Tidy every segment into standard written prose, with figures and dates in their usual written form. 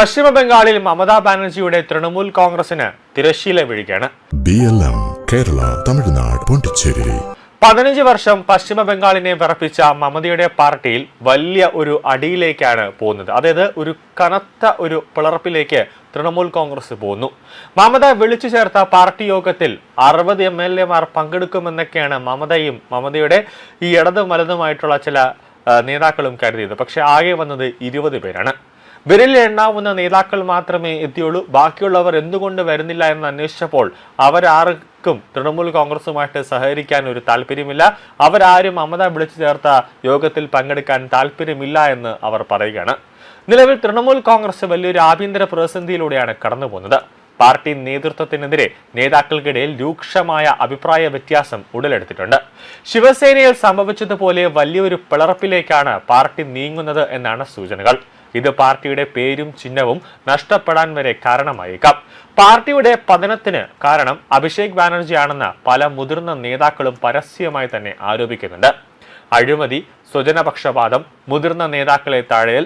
പശ്ചിമ ബംഗാളിൽ മമതാ ബാനർജിയുടെ തൃണമൂൽ കോൺഗ്രസിന് തിരശ്ശീല വീഴുകയാണ്. BLM കേരള തമിഴ്നാട് പോണ്ടിച്ചേരി 15 വർഷം പശ്ചിമ ബംഗാളിനെ വിറപ്പിച്ച മമതയുടെ പാർട്ടിയിൽ വലിയ ഒരു അടിയിലേക്കാണ് പോകുന്നത്. അതായത് ഒരു കനത്ത ഒരു പിളർപ്പിലേക്ക് തൃണമൂൽ കോൺഗ്രസ് പോകുന്നു. മമത വിളിച്ചു ചേർത്ത പാർട്ടി യോഗത്തിൽ 60 MLA പങ്കെടുക്കുമെന്നൊക്കെയാണ് മമതയും മമതയുടെ ഈ ഇടതും വലതുമായിട്ടുള്ള ചില നേതാക്കളും കരുതിയത്. പക്ഷെ ആകെ വന്നത് 20 പേരാണ്. വിരലിൽ എണ്ണാവുന്ന നേതാക്കൾ മാത്രമേ എത്തിയുള്ളൂ. ബാക്കിയുള്ളവർ എന്തുകൊണ്ട് വരുന്നില്ല എന്ന് അന്വേഷിച്ചപ്പോൾ അവരാർക്കും തൃണമൂൽ കോൺഗ്രസുമായിട്ട് സഹകരിക്കാൻ ഒരു താല്പര്യമില്ല. അവരാരും മമത വിളിച്ചു ചേർത്ത യോഗത്തിൽ പങ്കെടുക്കാൻ താല്പര്യമില്ല എന്ന് അവർ പറയുകയാണ്. നിലവിൽ തൃണമൂൽ കോൺഗ്രസ് വലിയൊരു ആഭ്യന്തര പ്രതിസന്ധിയിലൂടെയാണ് കടന്നു പോകുന്നത്. പാർട്ടി നേതൃത്വത്തിനെതിരെ നേതാക്കൾക്കിടയിൽ രൂക്ഷമായ അഭിപ്രായ വ്യത്യാസം ഉടലെടുത്തിട്ടുണ്ട്. ശിവസേനയിൽ സംഭവിച്ചതുപോലെ വലിയൊരു പിളർപ്പിലേക്കാണ് പാർട്ടി നീങ്ങുന്നത് എന്നാണ് സൂചനകൾ. ഇത് പാർട്ടിയുടെ പേരും ചിഹ്നവും നഷ്ടപ്പെടാൻ വരെ കാരണമായേക്കാം. പാർട്ടിയുടെ പതനത്തിന് കാരണം അഭിഷേക് ബാനർജിയാണെന്ന് പല മുതിർന്ന നേതാക്കളും പരസ്യമായി തന്നെ ആരോപിക്കുന്നുണ്ട്. അഴിമതി, സ്വജനപക്ഷപാതം, മുതിർന്ന നേതാക്കളെ താഴെയിൽ,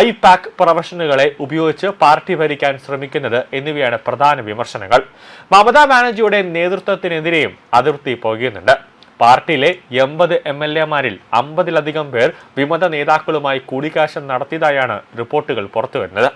ഐപാക് പ്രൊഫഷണലുകളെ ഉപയോഗിച്ച് പാർട്ടി ഭരിക്കാൻ ശ്രമിക്കുന്നത് എന്നിവയാണ് പ്രധാന വിമർശനങ്ങൾ. മമതാ ബാനർജിയുടെ നേതൃത്വത്തിനെതിരെയും അതിർത്തി പോകുന്നുണ്ട്. പാർട്ടിയിലെ 80 MLA-മാരിൽ 50-ലധികം പേർ വിമത നേതാക്കളുമായി കൂടിക്കാഴ്ച നടത്തിയതായാണ് റിപ്പോർട്ടുകൾ പുറത്തുവരുന്നത്.